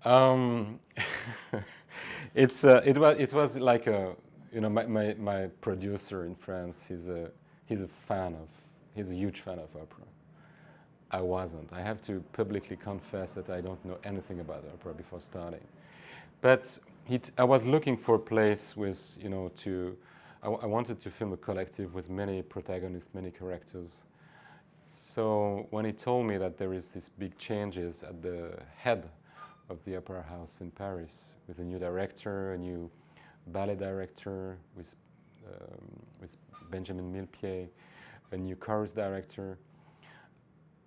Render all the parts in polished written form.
Um, it was like a, you know, my producer in France. He's a fan of he's a huge fan of opera. I wasn't. I have to publicly confess that I don't know anything about opera before starting. But I was looking for a place with, you know, I wanted to film a collective with many protagonists, many characters. So when he told me that there is this big changes at the head of the opera house in Paris, with a new director, a new ballet director, with Benjamin Millepied, a new chorus director,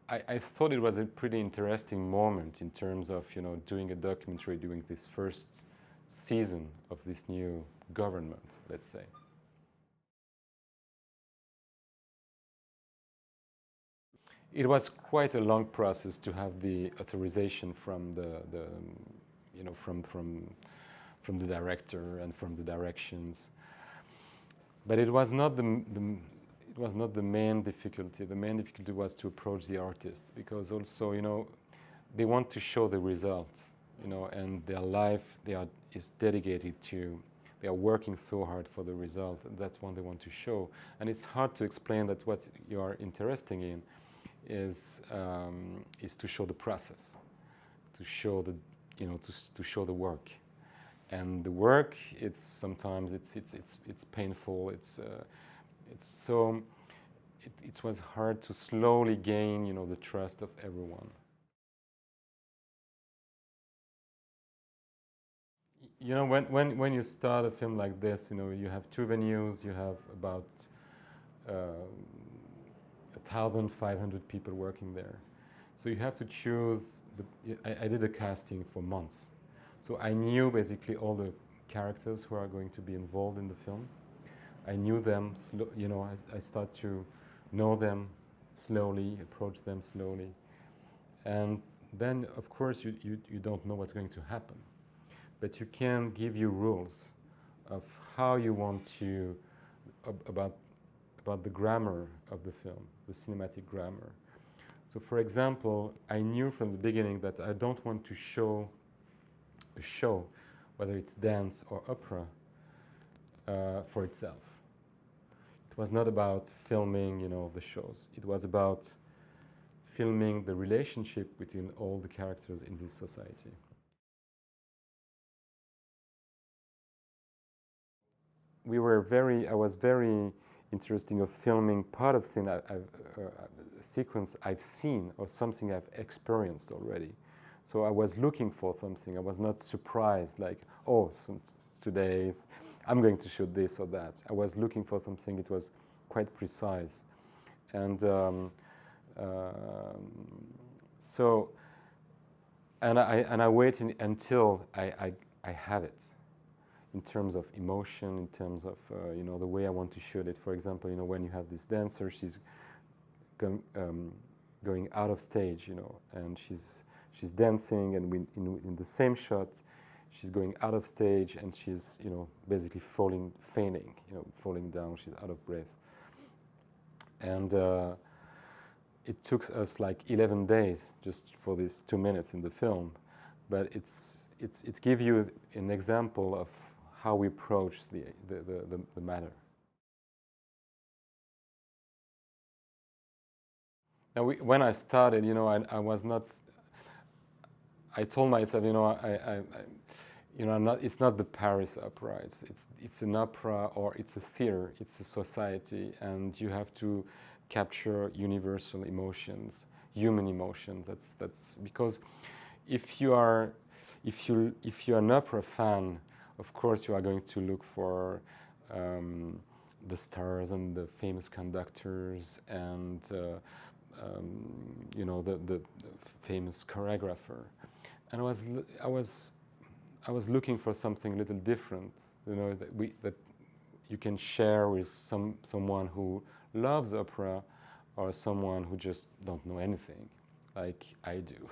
I thought it was a pretty interesting moment in terms of, you know, doing a documentary during this first season of this new government, let's say. It was quite a long process to have the authorization from the you know, from the director and from the directions. But it was not it was not the main difficulty. The main difficulty was to approach the artists, because also, you know, they want to show the result, you know, and their life is dedicated to. They are working so hard for the result, and that's what they want to show. And it's hard to explain that what you are interested in is to show the process, to show the, you know, to show the work. And the work, it's sometimes it's painful. It's so it was hard to slowly gain, you know, the trust of everyone. You know, when you start a film like this, you know, you have two venues, you have about 1,500 people working there. So you have to choose. I did a casting for months. So I knew basically all the characters who are going to be involved in the film. I knew them, you know, I start to know them slowly, approach them slowly. And then, of course, you don't know what's going to happen. But you can give you rules of how you want to, about, about the grammar of the film, the cinematic grammar. So, for example, I knew from the beginning that I don't want to show a show, whether it's dance or opera, for itself. It was not about filming, you know, the shows. It was about filming the relationship between all the characters in this society. I was very interested of filming part of thing a sequence I've seen or something I've experienced already. So I was looking for something. I was not surprised, like, oh, today I'm going to shoot this or that. I was looking for something. It was quite precise, and so I waited until I have it, in terms of emotion, in terms of you know, the way I want to shoot it. For example, you know, when you have this dancer, she's going out of stage, you know, and she's dancing, and in the same shot, she's going out of stage, and she's, you know, basically fainting, you know, falling down. She's out of breath, and it took us like 11 days just for these 2 minutes in the film, but it gives you an example of how we approach the matter. Now, when I started, you know, I was not. I told myself, you know, you know, it's not the Paris opera. It's an opera, or it's a theater. It's a society, and you have to capture universal emotions, human emotions. That's because if you are if you're an opera fan, of course you are going to look for the stars and the famous conductors and you know, the famous choreographer. And I was looking for something a little different, you know, that you can share with someone who loves opera, or someone who just don't know anything, like I do.